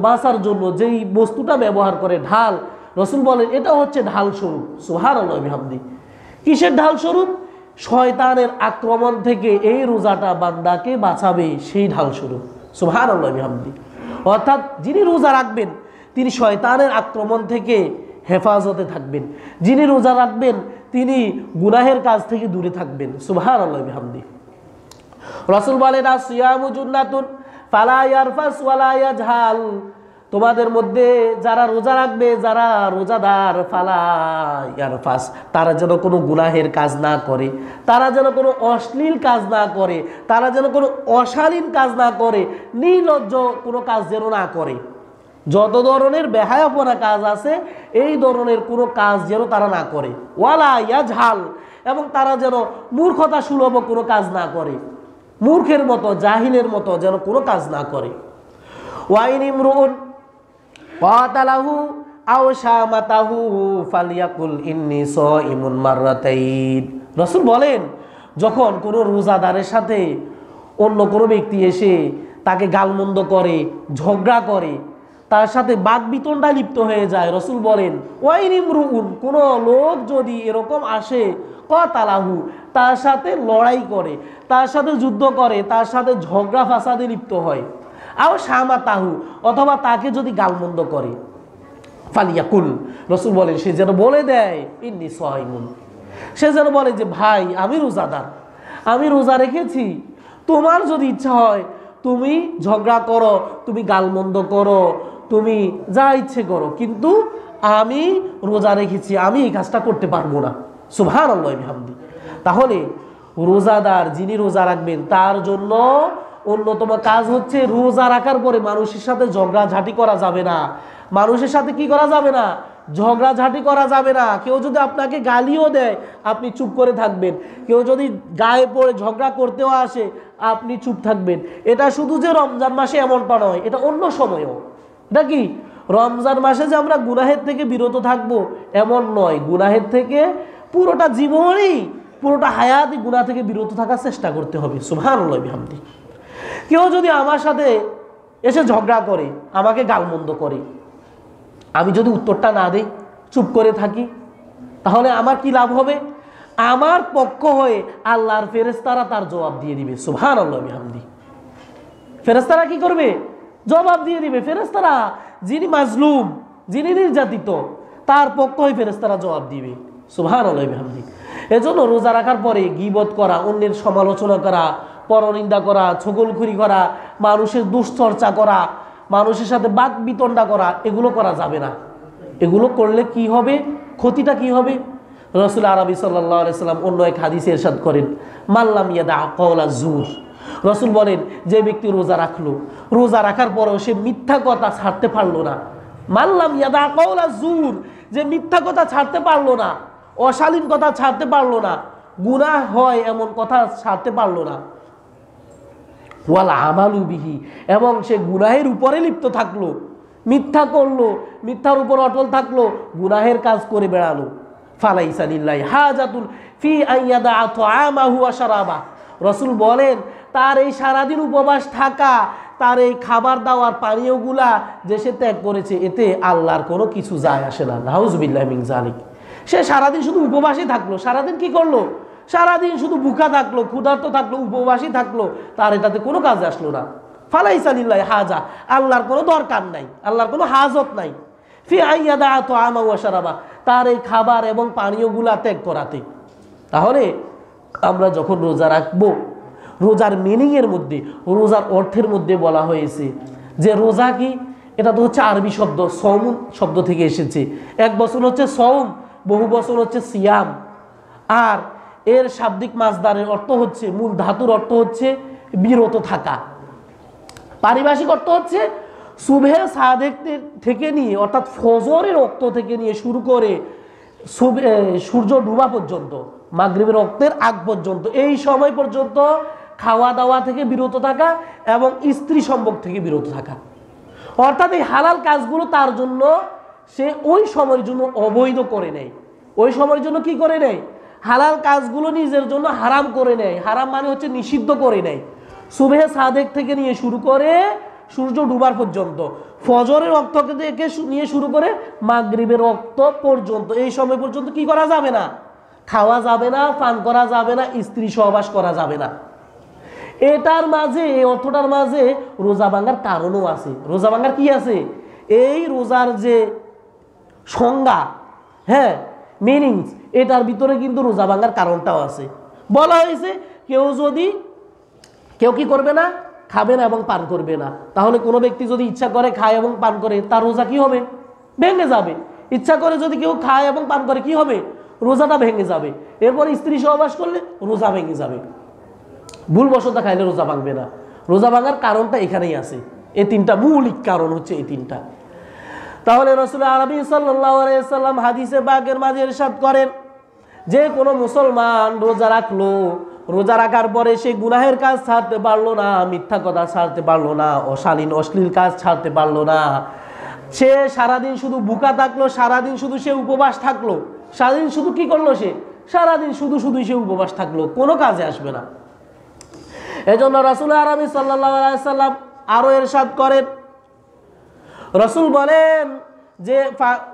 বাঁচার জন্য যেই বস্তুটা ব্যবহার করে, ঢাল, রাসূল বলেন এটা হচ্ছে ঢাল স্বরূপ। সুবহানাল্লাহ ওয়া বিহামদিহি। কিসের ঢাল স্বরূপ? শয়তানের আক্রমণ থেকে এই রোজাটা বান্দাকে বাঁচাবে, সেই ঢাল স্বরূপ। সুবহানাল্লাহ ওয়া বিহামদিহি। অর্থাৎ যিনি রোজা রাখবেন তিনি শয়তানের আক্রমণ থেকে হেফাজতে থাকবেন। যিনি রোজা রাখবেন তিনি গুনাহের কাজ থেকে দূরে থাকবেন। সুবহানাল্লাহ ওয়া বিহামদিহি। রাসূল বলেন আসিয়ামু জুন্নাতুন ফালা ইয়ারফাস ওয়ালা ইয়াজহাল, তোমাদের মধ্যে যারা রোজা রাখবে, যারা রোজাদার, ফালা ইয়ারফাস, তারা যেন কোনো গুনাহের কাজ না করে, তারা যেন কোনো অশ্লীল কাজ না করে, তারা যেন কোনো অশালীন কাজ না করে, নির্লজ্জ কোনো কাজ যেন না করে। যত ধরনের বেহায়াপনা কাজ আছে এই ধরনের কোনো কাজ যেন তারা না করে। ওয়ালা ইয়াজহাল, এবং তারা যেন মূর্খতা সুলভ কোনো কাজ না করে, মূর্খের মতো জাহিলের মতো যেন কোনো কাজ না করে। ওয়াইন ইমরুন ওয়াতালাহু আও শামাতাহু ফালিয়াকুল ইন্নী সাইমুন মাররাতাইন। রাসূল বলেন যখন কোনো রোজাদারের সাথে অন্য কোনো ব্যক্তি এসে তাকে গালমন্দ করে, ঝগড়া করে, তার সাথে বাকবিতণ্ডা লিপ্ত হয়ে যায়, রাসূল বলেন ওয়াইন ইমরুন, কোনো লোক যদি এরকম আসে, কাতালাহু, তার সাথে লড়াই করে, তার সাথে যুদ্ধ করে, তার সাথে ঝগড়া ফাসাদে লিপ্ত হয়, আও শামাতাহু, অথবা তাকে যদি গালমন্দ করে, ফালিয়াকুল, রাসূল বলেন সে যেন বলে দেয় ইন্নী সাইমুন, সে যেন বলে যে ভাই আমি রোজাদার, আমি রোজা রেখেছি, তোমার যদি ইচ্ছা হয় তুমি ঝগড়া করো, তুমি গালমন্দ করো, তুমি যা ইচ্ছে করো, কিন্তু আমি রোজা রেখেছি, আমি এই কাজটা করতে পারবো না। সুবহানাল্লাহ ওয়া বিহামদিহি। তাহলে রোজাদার যিনি রোজা রাখবেন তার জন্য অন্যতম কাজ হচ্ছে রোজা রাখার পরে মানুষের সাথে ঝগড়াঝাটি করা যাবে না। মানুষের সাথে কি করা যাবে না? ঝগড়াঝাটি করা যাবে না। কেউ যদি আপনাকে গালিও দেয় আপনি চুপ করে থাকবেন, কেউ যদি গায়ে পড়ে ঝগড়া করতেও আসে আপনি চুপ থাকবেন। এটা শুধু যে রমজান মাসে এমনটা নয়, এটা অন্য সময়ও। এটা কি রমজান মাসে যে আমরা গুনাহের থেকে বিরত থাকবো এমন নয়, গুনাহের থেকে পুরোটা জীবনই, পুরোটা হায়াতই গুনাহ থেকে বিরত থাকার চেষ্টা করতে হবে। সুবহানাল্লাহ ওয়া বিহামদিহি। কেউ যদি আমার সাথে এসে ঝগড়া করে, আমাকে গালমন্দ করে, আমি যদি উত্তরটা না দিই, চুপ করে থাকি, তাহলে আমার কি লাভ হবে? আমার পক্ষ হয়ে আল্লাহর ফেরেশতারা তার জবাব দিয়ে দিবে। সুবহানাল্লাহ ওয়া বিহামদিহি। ফেরেশতারা কি করবে? জবাব দিয়ে দিবে। ফেরেশতারা, যিনি মাজলুম, যিনি নির্যাতিত, তার পক্ষ হয়ে ফেরেশতারা জবাব দিবে। সুবহানাল্লাহ ওয়া বিহামদিহি। এজন্য রোজা রাখার পরে গীবত করা, অন্যের সমালোচনা করা, পরনিন্দা করা, ছগলখুরি করা, মানুষের দুশ্চর্চা করা, মানুষের সাথে বাক বিতণ্ডা করা, এগুলো করা যাবে না। এগুলো করলে কি হবে? ক্ষতিটা কি হবে? রাসূল আরবি সাল্লাল্লাহু আলাইহি সাল্লাম অন্য এক হাদিসে ইরশাদ করেন, মাল্লাম ইয়াদা কাওলা জুর। রাসূল বলেন যে ব্যক্তি রোজা রাখলো, রোজা রাখার পরেও সে মিথ্যা কথা ছাড়তে পারলো না, মাল্লাম ইয়াদা কাওলা জুর, যে মিথ্যা কথা ছাড়তে পারলো না, অশালীন কথা ছাড়তে পারলো না, গুনাহ হয় এমন কথা ছাড়তে পারলো না, ওয়াল আমালু বিহি, এবং সে গুনাহের উপরে লিপ্ত থাকলো, মিথ্যা করলো, মিথ্যার উপর অটল থাকলো, গুনাহের কাজ করে বেড়ালো, ফালাইসা লিল্লাহি হাজাতুন ফি আইয়াদা তাআমাহু ওয়া শারাবা। রাসূল বলেন তার এই সারাদিন উপবাস থাকা, তার এই খাবার দাওয়ার পানীয়গুলা যে সে ত্যাগ করেছে, এতে আল্লাহর কোনো কিছু যায় আসে না। নাউযুবিল্লাহি মিন যালিক। সে সারাদিন শুধু উপবাসই থাকলো, সারাদিন কি করলো? সারাদিন শুধু ভুখা থাকলো, ক্ষুধার্ত থাকলো, উপবাসই থাকলো, তার এটাতে কোনো কাজে আসলো না। ফালাইসা লিল্লাহি হাজা, আল্লাহর কোনো দরকার নাই, আল্লাহর কোনো হাজত নাই। ফি আইয়াদা তাআমা ওয়া শারাবা, তার এই খাবার এবং পানীয়গুলা ত্যাগ করাতে। তাহলে আমরা যখন রোজা রাখবো, রোজার মিনিংয়ের মধ্যে, রোজার অর্থের মধ্যে বলা হয়েছে যে রোজা কি, এটা তো হচ্ছে আরবি শব্দ, সওম শব্দ থেকে এসেছে। এক বছর হচ্ছে সওম, বহু বছর হচ্ছে সিয়াম। আর এর শাব্দিক মাসদারের অর্থ হচ্ছে, মূল ধাতুর অর্থ হচ্ছে বিরত থাকা। পারিভাষিক অর্থ হচ্ছে সুবহে সাদেক থেকে নিয়ে, অর্থাৎ ফজরের রক্ত থেকে নিয়ে শুরু করে সূর্য ডুবা পর্যন্ত, মাগরিবের রক্তের আগ পর্যন্ত, এই সময় পর্যন্ত খাওয়া দাওয়া থেকে বিরত থাকা এবং স্ত্রী সম্ভোগ থেকে বিরত থাকা। অর্থাৎ এই হালাল কাজগুলো তার জন্য সে ওই সময়ের জন্য অবৈধ করে নেয়। ওই সময়ের জন্য কি করে নেয়? হালাল কাজগুলো নিজের জন্য হারাম করে নেয়। হারাম মানে হচ্ছে নিষিদ্ধ করে নেয়। সুবহে সাদেক থেকে নিয়ে শুরু করে সূর্য ডুবার পর্যন্ত, ফজরের রক্ত থেকে নিয়ে শুরু করে মাগরিবের রক্ত পর্যন্ত, এই সময় পর্যন্ত কি করা যাবে না? খাওয়া যাবে না, পান করা যাবে না, স্ত্রী সহবাস করা যাবে না। এটার মাঝে, এই অর্থটার মাঝে রোজা ভাঙার কারণও আছে। রোজা ভাঙার কি আছে? এই রোজার যে সংজ্ঞা, হ্যাঁ, মিনিংস, এটার ভিতরে কিন্তু রোজা ভাঙার কারণটাও আছে। বলা হয়েছে কেউ কি করবে না? খাবে না এবং পান করবে না। তাহলে কোনো ব্যক্তি যদি ইচ্ছা করে খায় এবং পান করে, তার রোজা কি হবে? ভেঙে যাবে। ইচ্ছা করে যদি কেউ খায় এবং পান করে, কি হবে? রোজাটা ভেঙে যাবে। এরপর স্ত্রী সহবাস করলে রোজা ভেঙে যাবে। ভুলবশত খাইলে রোজা ভাঙবে না। রোজা ভাঙার কারণটা এখানেই আছে। এই তিনটা মৌলিক কারণ হচ্ছে এই তিনটা। তাহলে রাসূল আরবি সাল্লাল্লাহু আলাইহি সাল্লাম হাদিসে পাকের মাঝে ইরশাদ করেন যে কোনো মুসলমান রোজা রাখলো, রোজা রাখার পরে সে গুনাহের কাজ ছাড়তে পারলো না, মিথ্যা কথা ছাড়তে পারলো না, অশালীন অশ্লীল কাজ ছাড়তে পারলো না, সে সারাদিন শুধু ভুকা থাকলো, সারাদিন শুধু সে উপবাস থাকলো, সারাদিন শুধু কি করলো? সে সারাদিন শুধুই সে উপবাস থাকলো, কোনো কাজে আসবে না। এজন্য রাসূল আরবি সাল্লাল্লাহু আলাইহি সাল্লাম আরো ইরশাদ করেন, রাসূল বলেন যে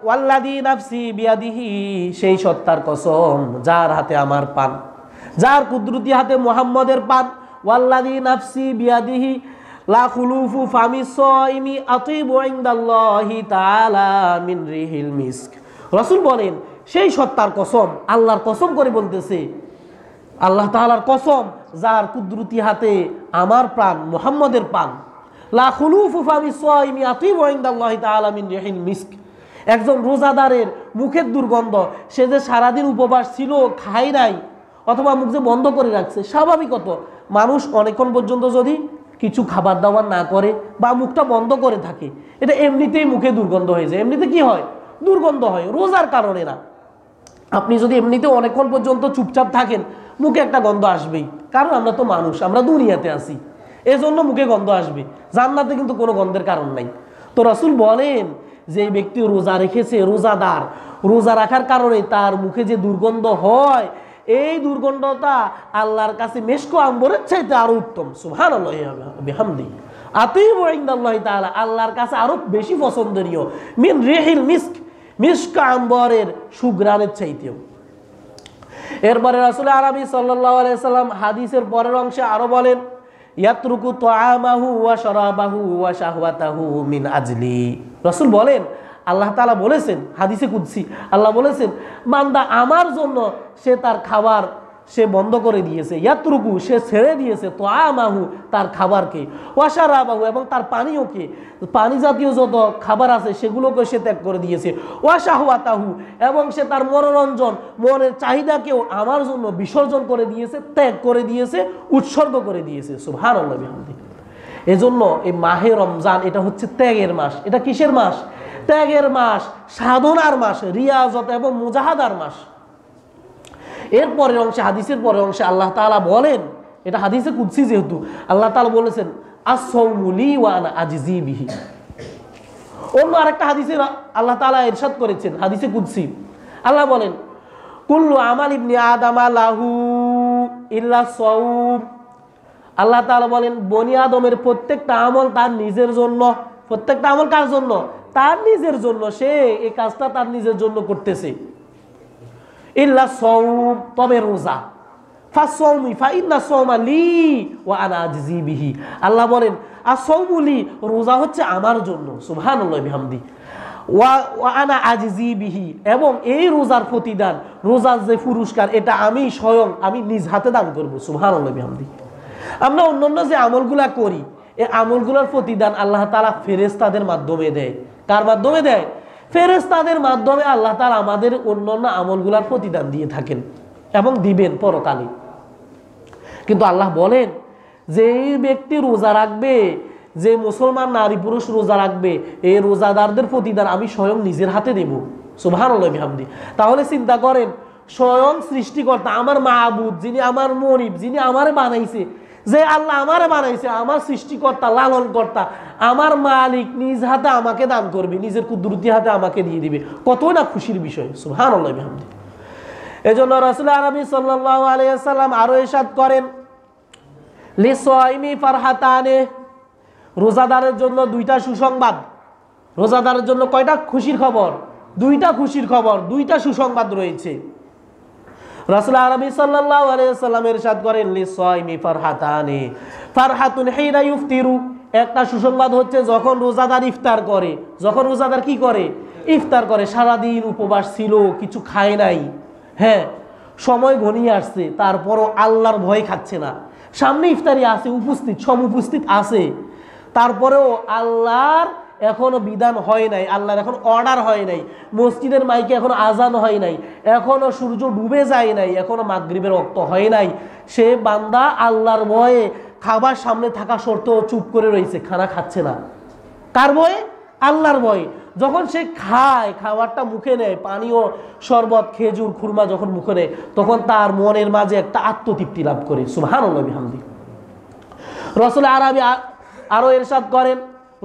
ওয়াল্লাযী নাফসি বিয়াদিহি, সেই সত্তার কসম যার হাতে আমার পান, যার কুদরতি হাতে মুহাম্মদের পান, ওয়াল্লাযী নাফসি বিয়াদিহি লা খুলুফু ফামিস সাইমি আতিবু ইনদাল্লাহি তাআলা মিন রিহিল মিস্ক। রাসূল বলেন সেই সত্তার কসম, আল্লাহর কসম করে বলতেছে, আল্লাহ তাআলার কসম যার কুদরতি হাতে আমার প্রাণ, মুহাম্মদের প্রাণ, লা খুলুফু ফামিস সাইমি আতিবু ইনদাল্লাহি তাআলা মিন রিহিল মিস্ক। একজন রোজাদারের মুখের দুর্গন্ধ, সে যে সারাদিন উপবাস ছিল, খায় নাই, অথবা মুখ যে বন্ধ করে রাখছে, স্বাভাবিকত মানুষ অনেকক্ষণ পর্যন্ত যদি কিছু খাবার দাবার না করে বা মুখটা বন্ধ করে থাকে, এটা এমনিতেই মুখে দুর্গন্ধ হয়ে যায়। এমনিতে কি হয়? দুর্গন্ধ হয়, রোজার কারণে না। আপনি যদি এমনিতে অনেকক্ষণ পর্যন্ত চুপচাপ থাকেন, মুখে একটা গন্ধ আসবেই, কারণ আমরা তো মানুষ, আমরা দুনিয়াতে আছি, এজন্য মুখে গন্ধ আসবে। জান্নাতে কিন্তু কোনো গন্ধের কারণ নাই। তো রাসূল বলেন যে ব্যক্তি রোজা রেখেছে, রোজাদার, রোজা রাখার কারণে তার মুখে যে দুর্গন্ধ হয়, এই দুর্গন্ধটা আল্লাহর কাছে মেশক আম্বরের চাইতে আরো উত্তম। সুবহানাল্লাহি ওয়া বিহামদিহি আতিবু ইনদাল্লাহি তাআলা, আল্লাহর কাছে আরো বেশি পছন্দনীয়, মিন রিহিল মিস্ক, মিশক আম্বরের সুঘ্রাণের চাইতেও। এরপরে রাসূল আরবি সাল্লাল্লাহু আলাইহি সাল্লাম হাদিসের পরের অংশে আরো বলেন, ইয়াতরুকু তাআমাহু ওয়া শারাবাহু ওয়া শাহওয়াতাহু মিন আজলি। রাসূল বলেন, আল্লাহ তাআলা বলেছেন হাদিসে কুদসি, আল্লাহ বলেছেন বান্দা আমার জন্য সে তার খাবার সে বন্ধ করে দিয়েছে, ইয়াতরুকু সে ছেড়ে দিয়েছে, তাআমাহু তার খাবারকে, ওয়া শারাবাহু এবং তার পানীয়কে, পানি জাতীয় যত খাবার আছে সেগুলোকে সে ত্যাগ করে দিয়েছে, ওয়া শাহওয়াতাহু এবং সে তার মনোরঞ্জন, মনের চাহিদাকেও আমার জন্য বিসর্জন করে দিয়েছে, ত্যাগ করে দিয়েছে, উৎসর্গ করে দিয়েছে। সুবহানাল্লাহ বিহামদিহি। এজন্য এই মাহে রমজান এটা হচ্ছে ত্যাগের মাস। এটা কিসের মাস? ত্যাগের মাস, সাধনার মাস, রিয়াজত এবং মুজাহাদার মাস। এর পরের অংশে, হাদিসের পরের অংশে আল্লাহ তাআলা বলেন, এটা হাদিসে কুদসি যেহেতু, আল্লাহ তাআলা বলেছেন আস-সাওমু লি ওয়া আনা আজজি বিহি। অন্য আরেকটা হাদিসে আল্লাহ তাআলা ইরশাদ করেছেন, হাদিসে কুদসি আল্লাহ বলেন কুল্লু আমাল ইবনি আদামা লাহু ইল্লা সাওম। আল্লাহ তাআলা বলেন বনি আদমের প্রত্যেকটা আমল তার নিজের জন্য। প্রত্যেকটা আমল কার জন্য? তার নিজের জন্য। সে এই কাজটা তার নিজের জন্য করতেছে। ইল্লা সাওম, তবে রোজা। ফাসাওমি ফাইন্না সাওমা লি ওয়া আনা আজজি বিহি। আল্লাহ বলেন আস-সাওমু লি, রোজা হচ্ছে আমার জন্য। সুবহানাল্লাহি বিহামদিহি। ওয়া আনা আজিজি বিহি, এবং এই রোজার প্রতিদান, রোজার যে পুরস্কার, এটা আমি স্বয়ং আমি নিজ হাতে দান করব। সুবহানাল্লাহ বিহামদিহি। আমরা অন্যান্য যে আমলগুলা করি, এই আমলগুলোর প্রতিদান আল্লাহ তাআলা ফেরেশতাদের মাধ্যমে দেয়। কার মাধ্যমে দেয়? ফেরেশতাদের মাধ্যমে আল্লাহ তাআলা আমাদের অন্যান্য আমলগুলোর প্রতিদান দিয়ে থাকেন এবং দিবেন পরকালে। কিন্তু আল্লাহ বলেন যে এই ব্যক্তি রোজা রাখবে, যে মুসলমান নারী পুরুষ রোজা রাখবে, এই রোজাদারদের প্রতিদান আমি স্বয়ং নিজের হাতে দেব। সুবহানাল্লাহ বিহামদিহি। তাহলে চিন্তা করেন, স্বয়ং সৃষ্টিকর্তা, আমার মাবুদ, যিনি আমার মনিব, যিনি আমারে বানাইছে, যে আল্লাহ আমারে বানাইছে, আমার সৃষ্টিকর্তা, লালনকর্তা, আমার মালিক নিজ হাতে আমাকে দান করবে, নিজের কুদরতি হাতে আমাকে দিয়ে দিবে। কতই না খুশির বিষয়। সুবহানাল্লাহ বিহামদিহি। এজন্য রাসূল আরবি সাল্লাল্লাহু আলাইহি ওয়াসাল্লাম আরো ইরশাদ করেন, লিসাইমি ফারহাতানে, রোজাদারের জন্য দুইটা সুসংবাদ। রোজাদারের জন্য কয়টা খুশির খবর? দুইটা খুশির খবর, দুইটা সুসংবাদ রয়েছে। রাসূল আরবি সাল্লাল্লাহু আলাইহি ওয়াসাল্লাম ইরশাদ করেন, লিসাইমি ফারহাতানে, ফারহাতুন হিনা ইফতিরু, একটা সুসংবাদ হচ্ছে যখন রোজাদার ইফতার করে। যখন রোজাদার কি করে? ইফতার করে। সারাদিন উপবাস ছিল, কিছু খায় নাই, হ্যাঁ, সময় ঘনিয়ে আসছে, তারপরও আল্লাহর ভয় খাচ্ছে না। সামনে ইফতারি আছে, উপস্থিত, সমুপস্থিত আছে, তারপরেও আল্লাহর এখনো বিধান হয় নাই, আল্লাহর এখন অর্ডার হয় নাই, মসজিদের মাইকে এখনো আজান হয় নাই, এখনো সূর্য ডুবে যায় নাই, এখনো মাগরিবের ওয়াক্ত হয় নাই। সে বান্দা আল্লাহর ভয়ে খাবার সামনে থাকা সত্ত্বেও চুপ করে রয়েছে, খানা খাচ্ছে না। কার ভয়ে? আল্লাহর ভয়ে। যখন সে খায়, খাবারটা মুখে নেয়, পানীয়, শরবত, খেজুর, খুরমা যখন মুখে নেয়, তখন তার মনের মাঝে একটা আত্মতৃপ্তি লাভ করে। সুবহানাল্লাহ বিহামদিহি। রাসূল আরবি আরো ইরশাদ করেন,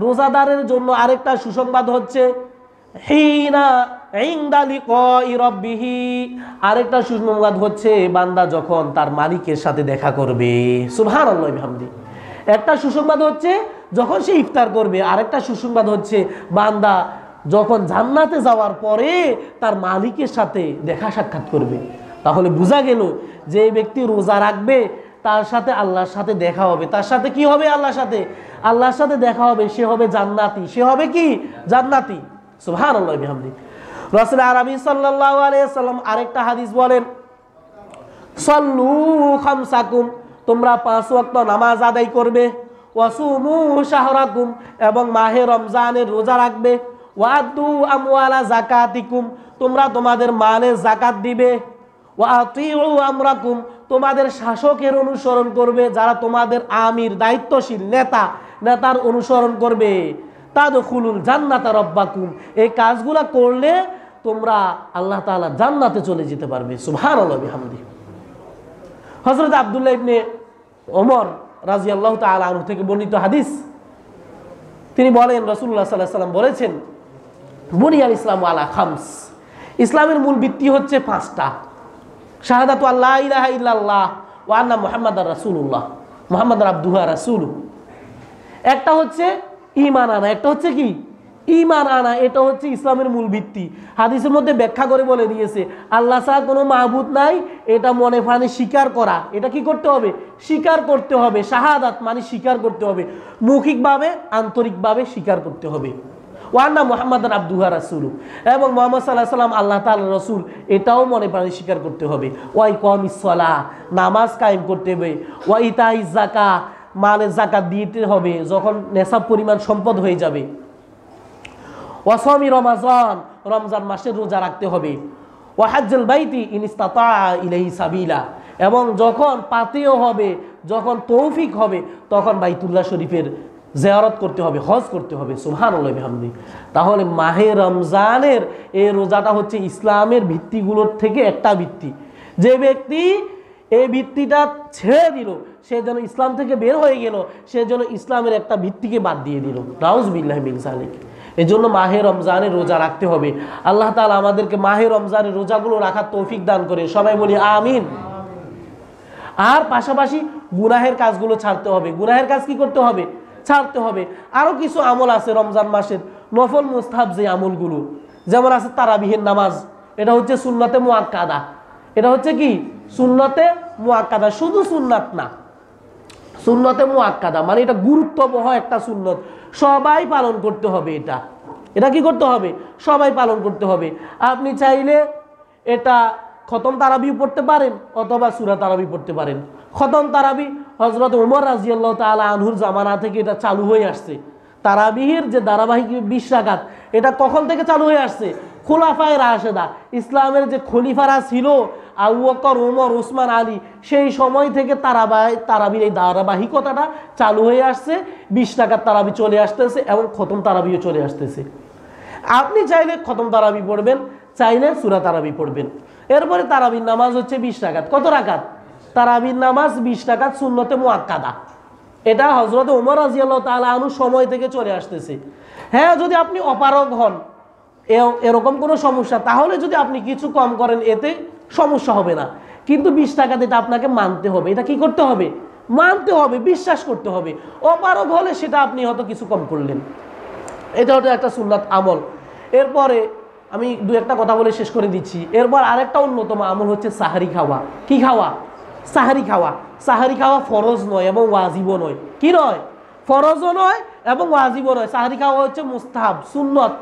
রোজাদারের জন্য আরেকটা সুসংবাদ হচ্ছে হিনা ইনদা লিকাই রাব্বিহি, আরেকটা সুসংবাদ হচ্ছে বান্দা যখন তার মালিকের সাথে দেখা করবে। সুবহানাল্লাহ বিহামদিহি। একটা সুসংবাদ হচ্ছে যখন সে ইফতার করবে, আরেকটা সুসংবাদ হচ্ছে বান্দা যখন জান্নাতে যাওয়ার পরে তার মালিকের সাথে দেখা সাক্ষাৎ করবে। তাহলে বোঝা গেল যে এই ব্যক্তি রোজা রাখবে, তার সাথে আল্লাহর সাথে দেখা হবে। তার সাথে কি হবে? আল্লাহর সাথে দেখা হবে। সে হবে জান্নাতি। সে হবে কি? জান্নাতি। সুবহানাল্লাহ বিহামদিহি। রাসূল আরবি সাল্লাল্লাহু আলাইহি ওয়াসাল্লাম আরেকটা হাদিস বলেন, সাল্লু খামসাকুম, তোমরা 5 ওয়াক্ত নামাজ আদায় করবে, ওয়াসুমু শাহরাকুম, এবং মাহে রমজানের রোজা রাখবে, ওয়াদু আমওয়ালা যাকাতিকুম, তোমরা তোমাদের মালের যাকাত দিবে, ওয়াতিউ আমরাকুম, তোমাদের শাসকের অনুসরণ করবে, যারা তোমাদের আমির, দায়িত্বশীল নেতার অনুসরণ করবে, তাদখুলুল জান্নাতা রাব্বাকুম, এই কাজগুলা করলে তোমরা আল্লাহ তাআলা জান্নাতে চলে যেতে পারবে। সুবহানাল্লাহ বিহামদিহি। হযরত আব্দুল্লাহ ইবনে ওমর রাদিয়াল্লাহু তাআলা আনহু থেকে বর্ণিত হাদিস, তিনি বলেন রাসূলুল্লাহ সাল্লাল্লাহু আলাইহি ওয়াসাল্লাম বলেছেন, বুনিয়াল ইসলামু আলা খামস, ইসলামের মূল ভিত্তি হচ্ছে 5টা। শাহাদাতু আল্লা ইলাহা ইল্লাল্লাহ ওয়া আন্না মুহাম্মাদার রাসূলুল্লাহ, মুহাম্মাদুর আবদুহু ওয়া রাসূলুহু। একটা হচ্ছে ঈমান আনা, একটা হচ্ছে কি? ঈমান আনা। এটা হচ্ছে ইসলামের মূল ভিত্তি। হাদিসের মধ্যে ব্যাখ্যা করে বলে দিয়েছে, আল্লাহ ছাড়া কোনো মাবুদ নাই, এটা মনে প্রাণে স্বীকার করা। এটা কি করতে হবে? স্বীকার করতে হবে। শাহাদাত মানে স্বীকার করতে হবে, মৌখিকভাবে, আন্তরিকভাবে স্বীকার করতে হবে। ওয়া আন্না মুহাম্মাদান আবদুহু ওয়া রাসূলুহু, এবং মুহাম্মদ সাল্লাল্লাহু আলাইহি ওয়াসাল্লাম আল্লাহ তাআলার রাসূল, এটাও মনে প্রাণে স্বীকার করতে হবে। ওয়া ইকামিস সালাহ, নামাজ কায়েম করতে হবে। ওয়া ইতাইজ যাকাত, মালের যাকাত দিতে হবে যখন নেশাব পরিমাণ সম্পদ হয়ে যাবে। ওয়া সাওমি রমাজান, রমজান মাসের রোজা রাখতে হবে। ওয়া হাজ্জুল বাইতি ইন ইসতাতা ইলাইহি সাবিলা, এবং যখন পাতেও হবে, যখন তৌফিক হবে, তখন বাইতুল্লাহ শরীফের জিয়ারত করতে হবে, হজ করতে হবে। সুবহানাল্লাহ বিহামদিহি। তাহলে মাহে রমজানের এই রোজাটা হচ্ছে ইসলামের ভিত্তিগুলোর থেকে একটা ভিত্তি। যে ব্যক্তি এই ভিত্তিটা ছেড়ে দিল, সে যেন ইসলাম থেকে বের হয়ে গেল, সে যেন ইসলামের একটা ভিত্তিকে বাদ দিয়ে দিল। নাউযুবিল্লাহি মিন যালিক। এই জন্য মাহে রমজানের রোজা রাখতে হবে। আল্লাহ তাআলা আমাদেরকে মাহে রমজানের রোজাগুলো রাখার তৌফিক দান করে। সবাই বলি আমিন। আর পাশাপাশি গুনাহের কাজগুলো ছাড়তে হবে। গুনাহের কাজ কি করতে হবে? ছাড়তে হবে। আরো কিছু আমল আছে রমজান মাসের, নফল মুস্তাহাব যে আমলগুলো, যেমন আছে তারাবিহের নামাজ, এটা হচ্ছে সুন্নতে মুআক্কাদা। এটা হচ্ছে কি? সুন্নতে মুআক্কাদা, শুধু সুন্নাত না, সুন্নতে মুআক্কাদা মানে এটা গুরুত্ববহ একটা সুন্নত, সবাই পালন করতে হবে। এটা এটা কি করতে হবে? সবাই পালন করতে হবে। আপনি চাইলে এটা খতম তারাবি পড়তে পারেন অথবা সূরা তারাবি পড়তে পারেন। খতম তারাবি হযরত ওমর রাদিয়াল্লাহু তাআলা আনহুর জামানা থেকে এটা চালু হয়ে আসছে। তারাবিহের যে ধারাবাহিক 20 রাকাত, এটা কখন থেকে চালু হয়ে আসছে? খোলাফায়ে রাশেদা, ইসলামের যে খলিফারা ছিল আবু বকর, ওমর, ওসমান, আলী, সেই সময় থেকে তারাবির এই ধারাবাহিকতাটা চালু হয়ে আসছে। 20 রাকাত তারাবি চলে আসতেছে এবং খতম তারাবিও চলে আসতেছে। আপনি চাইলে খতম তারাবি পড়বেন, চাইলে সূরা তারাবি পড়বেন। এরপরে তারাবির নামাজ হচ্ছে 20 রাকাত। কত রাকাত? তারাবির নামাজ 20 রাকাত সুন্নতে মুআক্কাদা। এটা হযরত ওমর রাদিয়াল্লাহু তাআলা আনহুর সময় থেকে চলে আসতেছে। হ্যাঁ, যদি আপনি অপারগ হন, এরকম কোনো সমস্যা, তাহলে যদি আপনি কিছু কম করেন এতে সমস্যা হবে না। কিন্তু 20 রাকাত এটা আপনাকে মানতে হবে। এটা কি করতে হবে? মানতে হবে, বিশ্বাস করতে হবে। অপারগ হলে সেটা আপনি হয়তো কিছু কম করলেন। এটা হচ্ছে একটা সুন্নাত আমল। এরপরে আমি দু একটা কথা বলে শেষ করে দিচ্ছি। এরপর আরেকটা অন্যতম আমল হচ্ছে সাহারি খাওয়া। কি খাওয়া? সাহারি খাওয়া। সাহারি খাওয়া ফরজ নয় এবং ওয়াজিবও নয়। কি নয়? ফরজও নয় এবং ওয়াজিবও নয়। সাহারি খাওয়া হচ্ছে মুস্তাহাব, সুন্নত।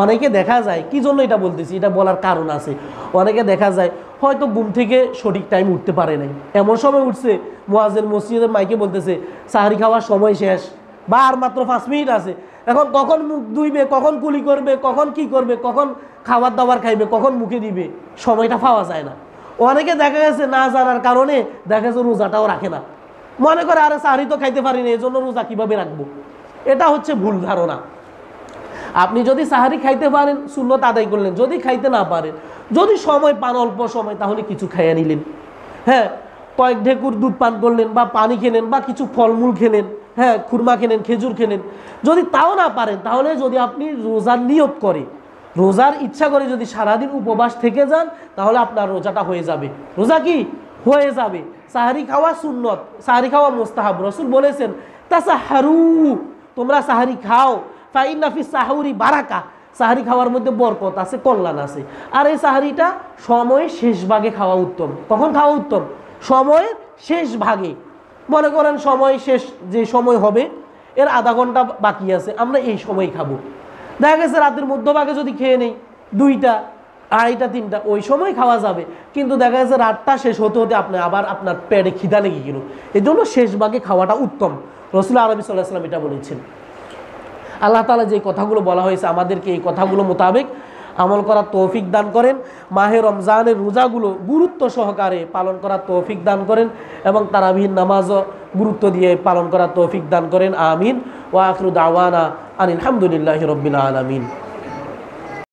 অনেকে দেখা যায়, কি জন্য এটা বলতেছি, এটা বলার কারণ আছে। অনেকে দেখা যায় হয়তো ঘুম থেকে সঠিক টাইম উঠতে পারে নাই, এমন সময় উঠছে মুয়াজ্জিন মসজিদের মাইকে বলতেছে সাহারি খাওয়ার সময় শেষ বা আর মাত্র 5 মিনিট আছে। এখন কখন মুখ ধুইবে, কখন কুলি করবে, কখন কি করবে, কখন খাবার দাবার খাইবে, কখন মুখে দিবে, সময়টা পাওয়া যায় না। অনেকে দেখা গেছে না জানার কারণে দেখা গেছে রোজাটাও রাখে না। মনে করে আরে সাহারি তো খাইতে পারি না, এই জন্য রোজা কিভাবে রাখবো। এটা হচ্ছে ভুল ধারণা। আপনি যদি সাহারি খাইতে পারেন সুন্নত আদায় করলেন, যদি খাইতে না পারেন, যদি সময় পান অল্প সময়, তাহলে কিছু খাইয়া নিলেন। হ্যাঁ, কয়েক ঢেকুর দুধ পান করলেন বা পানি খেলেন বা কিছু ফলমূল খেলেন, হ্যাঁ খুরমা খেলেন, খেজুর খেলেন। যদি তাও না পারেন, তাহলে যদি আপনি রোজার নিয়ত করে, রোজার ইচ্ছা করে যদি সারাদিন উপবাস থেকে যান, তাহলে আপনার রোজাটা হয়ে যাবে। রোজা কি হয়ে যাবে। সাহারি খাওয়া সুন্নত, সাহারি খাওয়া মুস্তাহাব। রাসূল বলেছেন তাসাহারু, তোমরা সাহারি খাও, ফাইন্না ফিস সাহুরি বারাকা, সাহারি খাওয়ার মধ্যে বরকত আছে, কল্যাণ আছে। আর এই সাহারিটা সময়ের শেষ ভাগে খাওয়া উত্তম। কখন খাওয়া উত্তম? সময়ের শেষ ভাগে। মনে করেন সময় শেষ, যে সময় হবে এর আধা ঘন্টা বাকি আছে, আমরা এই সময় খাবো। দেখা গেছে রাতের মধ্যভাগে যদি খেয়ে নেই 2টা, 2:30, 3টা, ওই সময় খাওয়া যাবে। কিন্তু দেখা গেছে রাতটা শেষ হতে হতে আপনি আবার আপনার পেটে খিদা লেগে গেল, এই জন্য শেষ ভাগে খাওয়াটা উত্তম। রাসূল আরবি সাল্লাল্লাহু আলাইহি ওয়াসাল্লাম এটা বলেছেন। আল্লাহ তাআলা যে কথাগুলো বলা হয়েছে আমাদেরকে এই কথাগুলো মোতাবেক আমল করার তৌফিক দান করেন। মাহে রমজানের রোজাগুলো গুরুত্ব সহকারে পালন করার তৌফিক দান করেন এবং তারাবির নামাজও গুরুত্ব দিয়ে পালন করার তৌফিক দান করেন। আমিন। ওয়া আখিরু দাওয়ানা আনিল হামদুলিল্লাহি রাব্বিল আলামিন।